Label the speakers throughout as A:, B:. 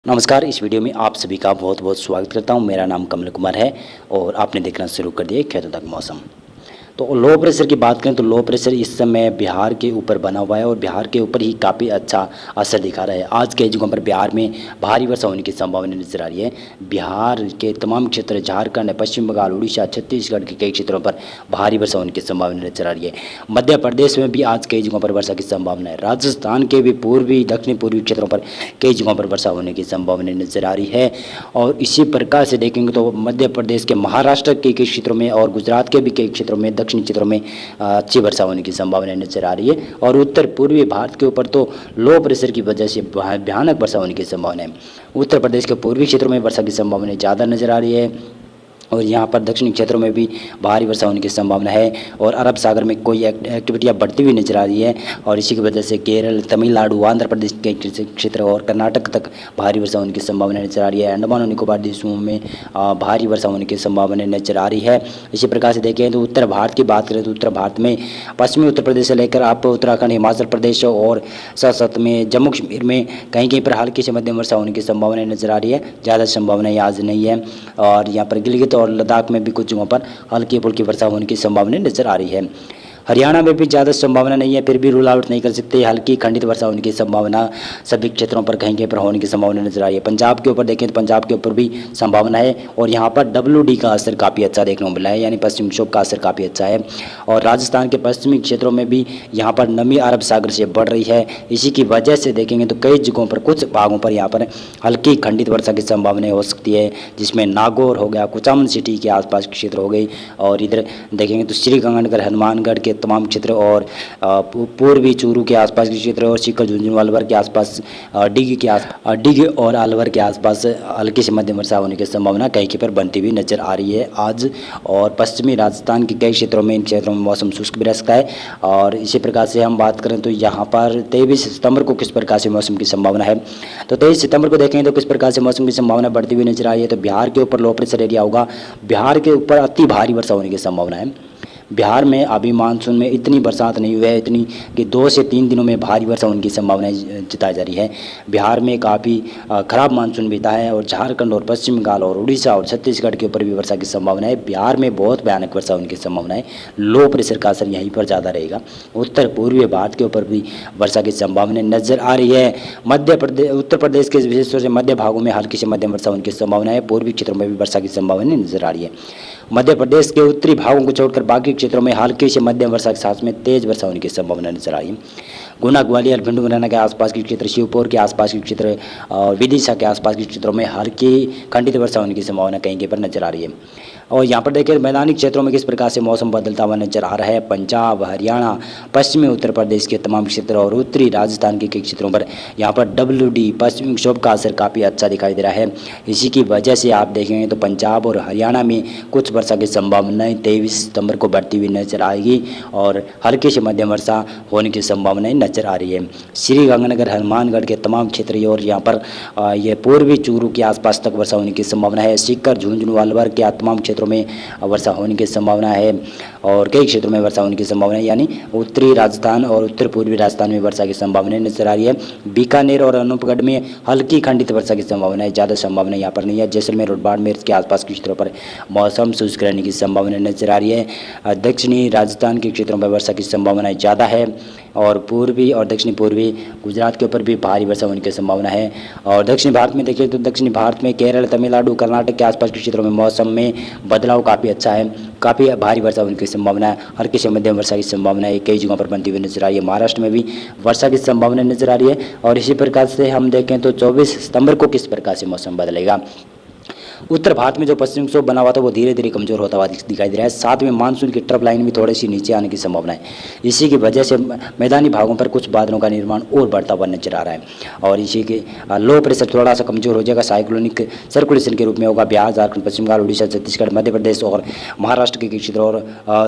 A: नमस्कार। इस वीडियो में आप सभी का बहुत बहुत स्वागत करता हूं। मेरा नाम कमल कुमार है और आपने देखना शुरू कर दिया खेतों तक मौसम। तो लो प्रेशर की बात करें तो लो प्रेशर इस समय बिहार के ऊपर बना हुआ है और बिहार के ऊपर ही काफ़ी अच्छा असर दिखा रहा है। आज के जगहों पर बिहार में भारी वर्षा होने की संभावना नजर आ रही है। बिहार के तमाम क्षेत्र, झारखंड, पश्चिम बंगाल, उड़ीसा, छत्तीसगढ़ के कई क्षेत्रों पर भारी वर्षा होने की संभावना नजर आ रही है। मध्य प्रदेश में भी आज कई जगहों पर वर्षा की संभावना है। राजस्थान के भी पूर्वी दक्षिण पूर्वी क्षेत्रों पर कई जगहों पर वर्षा होने की संभावना नजर आ रही है। और इसी प्रकार से देखेंगे तो मध्य प्रदेश के, महाराष्ट्र के कई क्षेत्रों में और गुजरात के भी कई क्षेत्रों में, दक्षिणी क्षेत्रों में अच्छी वर्षा होने की संभावना नजर आ रही है। और उत्तर पूर्वी भारत के ऊपर तो लो प्रेशर की वजह से भयानक वर्षा होने की संभावना है। उत्तर प्रदेश के पूर्वी क्षेत्रों में वर्षा की संभावना ज़्यादा नजर आ रही है और यहाँ पर दक्षिणी क्षेत्रों में भी भारी वर्षा होने की संभावना है। और अरब सागर में कोई एक्टिविटियाँ बढ़ती हुई नजर आ रही है और इसी की वजह से केरल, तमिलनाडु, आंध्र प्रदेश के क्षेत्र और कर्नाटक तक भारी वर्षा होने की संभावना नजर आ रही है। अंडमान और निकोबार द्वीपों में भारी वर्षा होने की संभावना नजर आ रही है। इसी प्रकार से देखें तो उत्तर भारत की बात करें तो उत्तर भारत में पश्चिमी उत्तर प्रदेश से लेकर आप उत्तराखंड, हिमाचल प्रदेश और साथ में जम्मू कश्मीर में कहीं कहीं पर हल्की से मध्यम वर्षा होने की संभावना नजर आ रही है। ज़्यादा संभावना आज नहीं है। और यहाँ पर गिलगित और लद्दाख में भी कुछ जगहों पर हल्की फुल्की वर्षा होने की संभावना नजर आ रही है। हरियाणा में भी ज़्यादा संभावना नहीं है, फिर भी रूल आउट नहीं कर सकते। हल्की खंडित वर्षा होने की संभावना सभी क्षेत्रों पर कहीं कहीं पर होने की संभावना नजर आ रही है। पंजाब के ऊपर देखें तो पंजाब के ऊपर भी संभावना है और यहाँ पर WD का असर काफ़ी अच्छा देखने को मिला है, यानी पश्चिम विक्षोभ का असर काफ़ी अच्छा है। और राजस्थान के पश्चिमी क्षेत्रों में भी यहाँ पर नमी अरब सागर से बढ़ रही है। इसी की वजह से देखेंगे तो कई जगहों पर, कुछ भागों पर यहाँ पर हल्की खंडित वर्षा की संभावना हो सकती है, जिसमें नागौर हो गया, कुचामन सिटी के आसपास के क्षेत्र हो गई। और इधर देखेंगे तो श्रीगंगानगर, हनुमानगढ़ के तमाम क्षेत्र और पूर्वी चूरू के आसपास के क्षेत्र और सीकर, झुंझुनू, अलवर के आसपास, डिगी और अलवर के आसपास हल्की से मध्यम वर्षा होने की संभावना कहीं कहीं पर बनती हुई नजर आ रही है आज। और पश्चिमी राजस्थान के कई क्षेत्रों में, इन क्षेत्रों में मौसम शुष्क भी रह सकता है। और इसी प्रकार से हम बात करें तो यहाँ पर 23 सितंबर को किस प्रकार से मौसम की संभावना है, तो 23 सितंबर को देखेंगे तो किस प्रकार से मौसम की संभावना बढ़ती हुई नजर आ रही है। तो बिहार के ऊपर लो प्रेशर एरिया होगा, बिहार के ऊपर अति भारी वर्षा होने की संभावना है। बिहार में अभी मानसून में इतनी बरसात नहीं हुई है, इतनी कि 2 से 3 दिनों में भारी वर्षा होने की संभावना जताई जा रही है। बिहार में काफ़ी खराब मानसून बीता है और झारखंड और पश्चिम बंगाल और उड़ीसा और छत्तीसगढ़ के ऊपर भी वर्षा की संभावना है। बिहार में बहुत भयानक वर्षा होने की संभावना है। लो प्रेशर का असर यहीं पर ज़्यादा रहेगा। उत्तर पूर्वी भारत के ऊपर भी वर्षा की संभावना नजर आ रही है। उत्तर प्रदेश के विशेष तौर से मध्य भागों में हल्की से मध्यम वर्षा होने की संभावना है। पूर्वी क्षेत्रों में भी वर्षा की संभावना नजर आ रही है। मध्य प्रदेश के उत्तरी भागों को छोड़कर बाकी क्षेत्रों में हल्की से मध्यम वर्षा के साथ में तेज वर्षा होने की संभावना नजर आई। गुना, ग्वालियर, भिंड, मुरैना के आसपास के क्षेत्र, श्योपुर के आसपास के क्षेत्र और विदिशा के आसपास के क्षेत्रों में हल्की खंडित वर्षा होने की संभावना कहीं कहीं पर नजर आ रही है। और यहाँ पर देखिए मैदानी क्षेत्रों में किस प्रकार से मौसम बदलता हुआ नजर आ रहा है। पंजाब, हरियाणा, पश्चिमी उत्तर प्रदेश के तमाम क्षेत्र और उत्तरी राजस्थान के कई क्षेत्रों पर यहाँ पर WD पश्चिमी विक्षोभ का असर काफ़ी अच्छा दिखाई दे रहा है। इसी की वजह से आप देखेंगे तो पंजाब और हरियाणा में कुछ वर्षा की संभावनाएं 23 सितंबर को बढ़ती हुई नजर आएगी और हल्की से मध्यम वर्षा होने की संभावनाएं नजर आ रही है। श्रीगंगानगर, हनुमानगढ़ के तमाम क्षेत्र और यहाँ पर ये पूर्वी चूरू के आसपास तक वर्षा होने की संभावना है। सीकर, झुंझुनू, अलवर के तमाम क्षेत्रों में वर्षा होने की संभावना है और कई क्षेत्रों में वर्षा होने की संभावना है, यानी उत्तरी राजस्थान और उत्तर पूर्वी राजस्थान में वर्षा की संभावना नजर आ रही है। बीकानेर और अनूपगढ़ में हल्की खंडित वर्षा की संभावना है, ज़्यादा संभावना यहाँ पर नहीं है। जैसलमेर और बाड़मेर के आसपास के क्षेत्रों पर मौसम शुष्क रहने की संभावना नजर आ रही है। दक्षिणी राजस्थान के क्षेत्रों पर वर्षा की संभावना ज़्यादा है और पूर्वी और दक्षिणी पूर्वी गुजरात के ऊपर भी भारी वर्षा होने की संभावना है। और दक्षिण भारत में देखिए तो दक्षिणी भारत में केरल, तमिलनाडु, कर्नाटक के आसपास के क्षेत्रों में मौसम में बदलाव काफ़ी अच्छा है, काफ़ी भारी वर्षा होने की संभावना है। हल्की से मध्यम वर्षा की संभावना है, कई जगहों पर बनती हुई नजर आ रही है। महाराष्ट्र में भी वर्षा की संभावना नजर आ रही है। और इसी प्रकार से हम देखें तो 24 सितंबर को किस प्रकार से मौसम बदलेगा। उत्तर भारत में जो पश्चिम विक्षोभ बना हुआ था वो धीरे धीरे कमजोर होता हुआ दिखाई दे रहा है। साथ में मानसून की ट्रफ लाइन भी थोड़ी सी नीचे आने की संभावना है। इसी की वजह से मैदानी भागों पर कुछ बादलों का निर्माण और बढ़ता हुआ नजर आ रहा है और इसी के लो प्रेशर थोड़ा सा कमजोर हो जाएगा, साइक्लोनिक सर्कुलेशन के रूप में होगा। बिहार, झारखंड, पश्चिम बंगाल, उड़ीसा, छत्तीसगढ़, मध्य प्रदेश और महाराष्ट्र के क्षेत्र और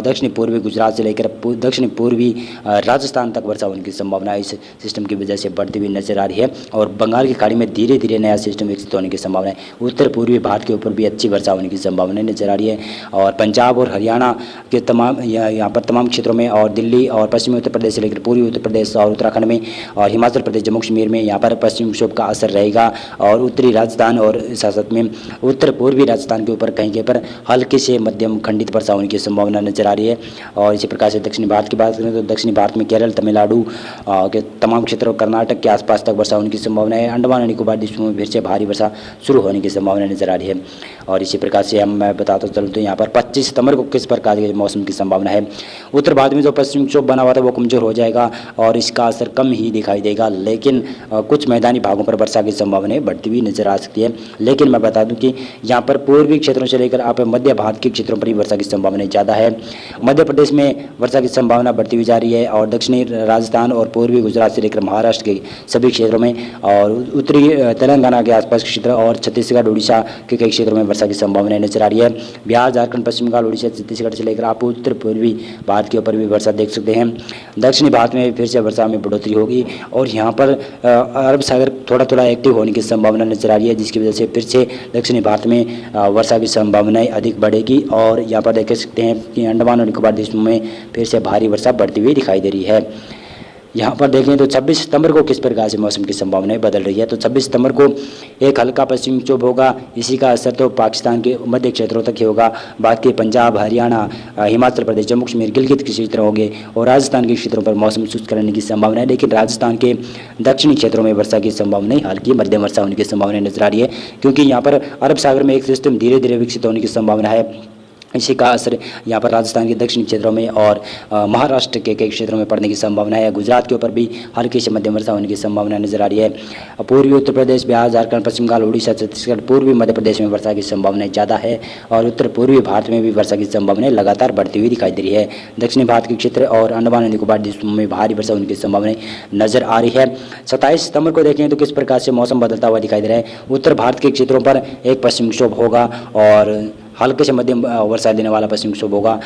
A: दक्षिणी पूर्वी गुजरात से लेकर दक्षिणी पूर्वी राजस्थान तक वर्षा होने की संभावना इस सिस्टम की वजह से बढ़ती हुई नजर आ रही है। और बंगाल की खाड़ी में धीरे धीरे नया सिस्टम विकसित होने की संभावना है। उत्तर पूर्वी भारत भारत के ऊपर भी अच्छी वर्षा होने की संभावना नजर आ रही है। और पंजाब और हरियाणा के तमाम यहाँ पर तमाम क्षेत्रों में, और दिल्ली और पश्चिमी उत्तर प्रदेश से लेकर पूर्वी उत्तर प्रदेश और उत्तराखंड में और हिमाचल प्रदेश, जम्मू कश्मीर में यहाँ पर पश्चिमी विक्षोभ का असर रहेगा। और उत्तरी राजस्थान और साथ में उत्तर पूर्वी राजस्थान के ऊपर कहीं कहीं पर हल्की से मध्यम खंडित वर्षा होने की संभावना नजर आ रही है। और इसी प्रकार से दक्षिणी भारत की बात करें तो दक्षिणी भारत में केरल, तमिलनाडु के तमाम क्षेत्रों, कर्नाटक के आसपास तक वर्षा होने की संभावना है। अंडमान और निकोबार द्वीपों में फिर से भारी वर्षा शुरू होने की संभावना नजर आ रही है। और इसी प्रकार से मैं बताता चलूँ तो यहाँ पर 25 सितंबर को किस प्रकार के मौसम की संभावना है। उत्तर भारत में जो पश्चिमी विक्षोभ बना हुआ था वो कमजोर हो जाएगा और इसका असर कम ही दिखाई देगा, लेकिन कुछ मैदानी भागों पर वर्षा की संभावनाएं बढ़ती हुई नजर आ सकती है। लेकिन मैं बता दूं कि यहाँ पर पूर्वी क्षेत्रों से लेकर आप मध्य भारत के क्षेत्रों पर ही वर्षा की संभावनाएं ज़्यादा है। मध्य प्रदेश में वर्षा की संभावना बढ़ती हुई जा रही है और दक्षिणी राजस्थान और पूर्वी गुजरात से लेकर महाराष्ट्र के सभी क्षेत्रों में और उत्तरी तेलंगाना के आसपास के क्षेत्र और छत्तीसगढ़, उड़ीसा के कई क्षेत्रों में वर्षा की संभावनाएं नजर आ रही है। बिहार, झारखंड, पश्चिम बंगाल, उड़ीसा, छत्तीसगढ़ से लेकर आप उत्तर पूर्वी भारत के ऊपर भी वर्षा देख सकते हैं। दक्षिणी भारत में फिर से वर्षा में बढ़ोतरी होगी और यहाँ पर अरब सागर थोड़ा थोड़ा एक्टिव होने की संभावना नजर आ रही है, जिसकी वजह से फिर से दक्षिणी भारत में वर्षा की संभावनाएं अधिक बढ़ेगी। और यहाँ पर देख सकते हैं कि अंडमान और निकोबार द्वीपों में फिर से भारी वर्षा बढ़ती हुई दिखाई दे रही है। यहाँ पर देखें तो 26 सितंबर को किस प्रकार से मौसम की संभावनाएं बदल रही है। तो 26 सितंबर को एक हल्का पश्चिमी विक्षोभ होगा, इसी का असर तो पाकिस्तान के मध्य क्षेत्रों तक ही होगा। बाकी पंजाब, हरियाणा, हिमाचल प्रदेश, जम्मू कश्मीर, गिलगित के क्षेत्र होंगे और राजस्थान के क्षेत्रों पर मौसम शुष्क रहने की संभावना है। लेकिन राजस्थान के दक्षिणी क्षेत्रों में वर्षा की संभावनाएं हल्की मध्यम वर्षा होने की संभावना नजर आ रही है, क्योंकि यहाँ पर अरब सागर में एक सिस्टम धीरे धीरे विकसित होने की संभावना है। इसी का असर यहाँ पर राजस्थान के दक्षिणी क्षेत्रों में और महाराष्ट्र के कई क्षेत्रों में पड़ने की संभावना है। गुजरात के ऊपर भी हल्की से मध्यम वर्षा होने की संभावना नजर आ रही है। पूर्वी उत्तर प्रदेश, बिहार, झारखंड, पश्चिम बंगाल, उड़ीसा, छत्तीसगढ़, पूर्वी मध्य प्रदेश में वर्षा की संभावनाएं ज़्यादा है और उत्तर पूर्वी भारत में भी वर्षा की संभावनाएं लगातार बढ़ती हुई दिखाई दे रही है। दक्षिणी भारत के क्षेत्र और अंडमान और निकोबार द्वीपों में भारी वर्षा होने की संभावनाएं नजर आ रही है। 27 सितंबर को देखें तो किस प्रकार से मौसम बदलता हुआ दिखाई दे रहा है। उत्तर भारत के क्षेत्रों पर एक पश्चिमी विक्षोभ होगा और हल्के से मध्यम वर्षा देने वाला पश्चिमी विक्षोभ होगा,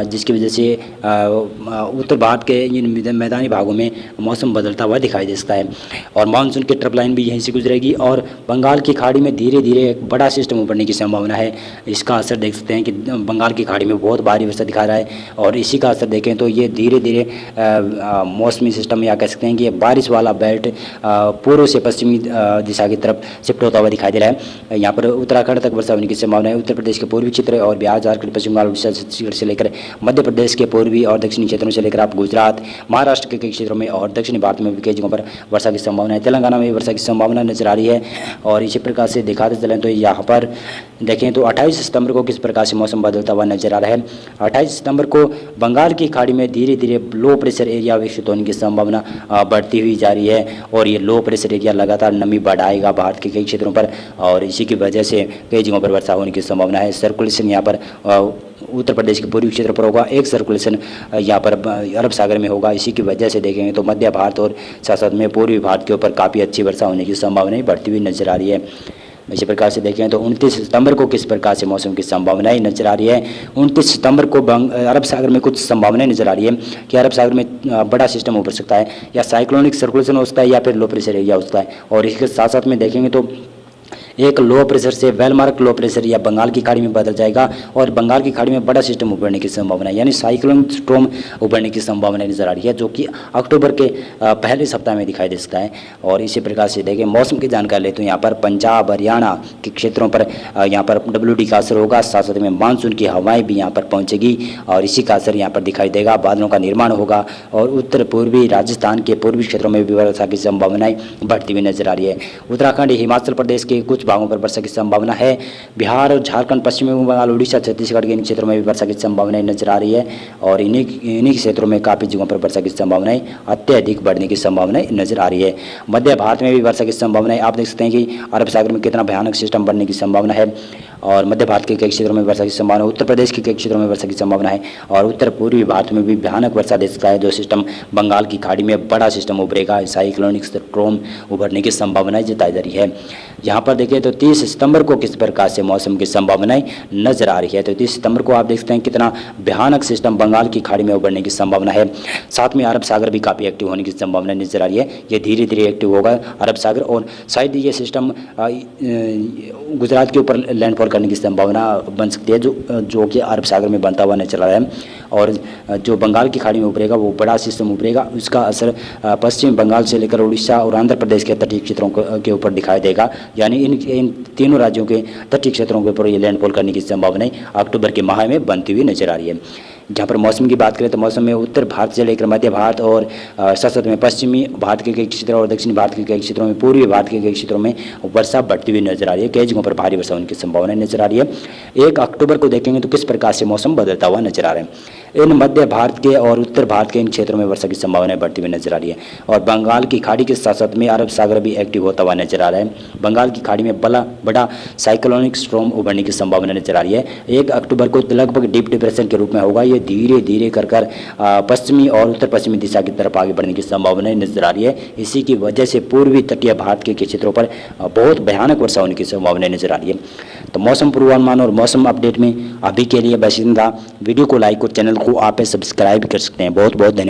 A: जिसकी वजह से उत्तर भारत के इन मैदानी भागों में मौसम बदलता हुआ दिखाई दे सकता है। और मानसून की ट्रफ लाइन भी यहीं से गुजरेगी और बंगाल की खाड़ी में धीरे धीरे एक बड़ा सिस्टम उभरने की संभावना है। इसका असर देख सकते हैं कि बंगाल की खाड़ी में बहुत भारी वर्षा दिखा रहा है और इसी का असर देखें तो ये धीरे धीरे मौसमी सिस्टम या कह सकते हैं कि ये बारिश वाला बेल्ट पूर्व से पश्चिमी दिशा की तरफ शिफ्ट होता हुआ दिखाई दे रहा है। यहाँ पर उत्तराखंड तक वर्षा होने की संभावना है। उत्तर प्रदेश के पूर्वी क्षेत्र और बिहार, झारखंड, पश्चिम बंगाल, उड़ीसा, छत्तीसगढ़ से लेकर मध्य प्रदेश के पूर्वी और दक्षिणी क्षेत्रों से लेकर आप गुजरात, महाराष्ट्र के कई क्षेत्रों में और दक्षिणी भारत में भी कई जगहों पर वर्षा की संभावना है। तेलंगाना में वर्षा की संभावना नजर आ रही है। और इसी प्रकार से दिखाते चलें तो यहाँ पर देखें तो 28 सितंबर को किस प्रकार से मौसम बदलता हुआ नजर आ रहा है। 28 सितंबर को बंगाल की खाड़ी में धीरे धीरे लो प्रेशर एरिया विकसित होने की संभावना बढ़ती हुई जा रही है और ये लो प्रेशर एरिया लगातार नमी बढ़ाएगा भारत के कई क्षेत्रों पर और इसी की वजह से कई जगहों पर वर्षा होने की संभावना है। सर्कुलेशन यहाँ पर उत्तर प्रदेश के पूर्वी क्षेत्र पर होगा, एक सर्कुलेशन यहाँ पर अरब सागर में होगा। इसी की वजह से देखेंगे तो मध्य भारत और साथ साथ में पूर्वी भारत के ऊपर काफ़ी अच्छी वर्षा होने की संभावनाएं बढ़ती हुई नजर आ रही है। इसी प्रकार से देखें तो 29 सितंबर को किस प्रकार से मौसम की संभावनाएं नजर आ रही है। 29 सितंबर को अरब सागर में कुछ संभावनाएं नजर आ रही है कि अरब सागर में बड़ा सिस्टम उभर सकता है या साइक्लोनिक सर्कुलेशन हो सकता है या फिर लो प्रेशर एरिया हो सकता है। और इसके साथ साथ में देखेंगे तो एक लो प्रेशर से वेल मार्क लो प्रेशर या बंगाल की खाड़ी में बदल जाएगा और बंगाल की खाड़ी में बड़ा सिस्टम उभरने की संभावना है, यानी साइक्लोनिक स्टॉर्म उभरने की संभावना नजर आ रही है, जो कि अक्टूबर के पहले सप्ताह में दिखाई दे सकता है। और इसी प्रकार से देखें मौसम की जानकारी ले तो यहाँ पर पंजाब, हरियाणा के क्षेत्रों पर यहाँ पर WD का असर होगा, साथ साथ में मानसून की हवाएं भी यहाँ पर पहुँचेगी और इसी का असर यहाँ पर दिखाई देगा। बादलों का निर्माण होगा और उत्तर पूर्वी राजस्थान के पूर्वी क्षेत्रों में भी वर्षा की संभावनाएं बढ़ती हुई नजर आ रही है। उत्तराखंड, हिमाचल प्रदेश के कुछ भागों पर वर्षा की संभावना है। बिहार और झारखंड, पश्चिम बंगाल, उड़ीसा, छत्तीसगढ़ के इन क्षेत्रों में भी वर्षा की संभावनाएं नजर आ रही है और इन्हीं क्षेत्रों में काफ़ी जगहों पर वर्षा की संभावनाएं अत्यधिक बढ़ने की संभावनाएं नजर आ रही है। मध्य भारत में भी वर्षा की संभावनाएं आप देख सकते हैं कि अरब सागर में कितना भयानक सिस्टम बनने की संभावना है। और मध्य भारत के कई क्षेत्रों में वर्षा की संभावना, उत्तर प्रदेश के कई क्षेत्रों में वर्षा की संभावना है और उत्तर पूर्वी भारत में भी भयानक वर्षा दे सकता है। जो सिस्टम बंगाल की खाड़ी में बड़ा सिस्टम उभरेगा, साइक्लोनिक स्ट्रॉम उभरने की संभावनाएं जताई जा रही है। यहाँ पर देखें तो 30 सितंबर को किस प्रकार से मौसम की संभावनाएं नजर आ रही है। तो 30 सितंबर को आप देखते हैं कितना भयानक सिस्टम बंगाल की खाड़ी में उभरने की संभावना है। साथ में अरब सागर भी काफ़ी एक्टिव होने की संभावना नजर आ रही है। ये धीरे धीरे एक्टिव होगा अरब सागर और शायद ये सिस्टम गुजरात के ऊपर लैंडफॉल करने की संभावना बन सकती है, जो कि अरब सागर में बनता हुआ नजर आ रहा है। और जो बंगाल की खाड़ी में उभरेगा वो बड़ा सिस्टम उभरेगा, उसका असर पश्चिम बंगाल से लेकर उड़ीसा और आंध्र प्रदेश के तटीय क्षेत्रों के ऊपर दिखाई देगा। यानी इन तीनों राज्यों के तटीय क्षेत्रों के ऊपर ये लैंडफॉल करने की संभावनाएं अक्टूबर के माह में बनती हुई नजर आ रही है। जहाँ पर मौसम की बात करें तो मौसम में उत्तर भारत से लेकर मध्य भारत और साथ में पश्चिमी भारत के कई क्षेत्रों और दक्षिणी भारत के कई क्षेत्रों में, पूर्वी भारत के कई क्षेत्रों में वर्षा बढ़ती हुई नजर आ रही है। कई जगहों पर भारी वर्षा होने की संभावना नजर आ रही है। 1 अक्टूबर को देखेंगे तो किस प्रकार से मौसम बदलता हुआ नजर आ रहा है। इन मध्य भारत के और उत्तर भारत के इन क्षेत्रों में वर्षा की संभावनाएं बढ़ती हुई नजर आ रही है और बंगाल की खाड़ी के साथ साथ में अरब सागर भी एक्टिव होता हुआ नजर आ रहा है। बंगाल की खाड़ी में बड़ा साइक्लोनिक स्ट्रॉम उभरने की संभावना नजर आ रही है। 1 अक्टूबर को लगभग डीप डिप्रेशन के रूप में होगा। ये धीरे धीरे कर पश्चिमी और उत्तर पश्चिमी दिशा की तरफ आगे बढ़ने की संभावना नजर आ रही है। इसी की वजह से पूर्वी तटीय भारत के क्षेत्रों पर बहुत भयानक वर्षा होने की संभावना नजर आ रही है। तो मौसम पूर्वानुमान और मौसम अपडेट में अभी के लिए बस इतना। वीडियो को लाइक और चैनल को आप सब्सक्राइब कर सकते हैं। बहुत बहुत धन्यवाद।